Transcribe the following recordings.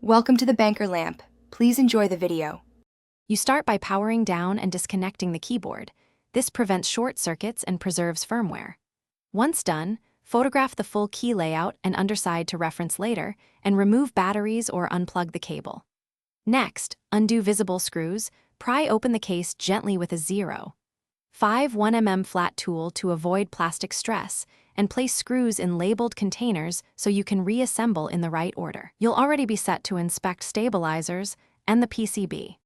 Welcome to the banker lamp. Please enjoy the video. You start by powering down and disconnecting the keyboard. This prevents short circuits and preserves firmware. Once done, photograph the full key layout and underside to reference later, and remove batteries or unplug the cable. Next, undo visible screws, pry open the case gently with a 0.5 1mm flat tool to avoid plastic stress, and place screws in labeled containers so you can reassemble in the right order. You'll already be set to inspect stabilizers and the PCB.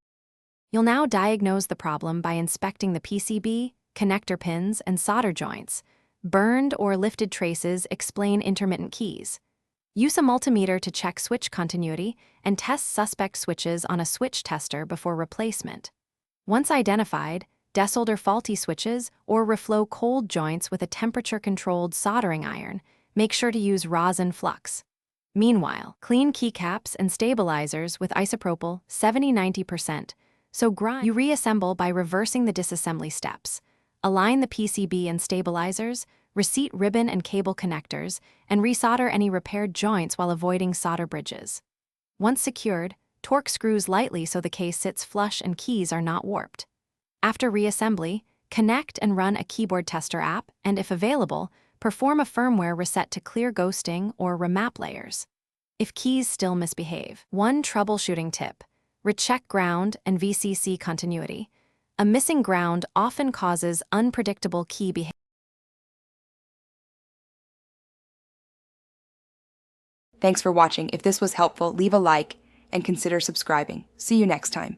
You'll now diagnose the problem by inspecting the PCB, connector pins, and solder joints. Burned or lifted traces explain intermittent keys. Use a multimeter to check switch continuity and test suspect switches on a switch tester before replacement. Once identified, desolder faulty switches or reflow cold joints with a temperature-controlled soldering iron. Make sure to use rosin flux. Meanwhile, clean keycaps and stabilizers with isopropyl 70–90%. So you reassemble by reversing the disassembly steps. Align the PCB and stabilizers, reseat ribbon and cable connectors, and resolder any repaired joints while avoiding solder bridges. Once secured, torque screws lightly so the case sits flush and keys are not warped. After reassembly, connect and run a keyboard tester app, and if available, perform a firmware reset to clear ghosting or remap layers. If keys still misbehave. One troubleshooting tip: recheck ground and VCC continuity. A missing ground often causes unpredictable key behavior. Thanks for watching. If this was helpful, leave a like and consider subscribing. See you next time.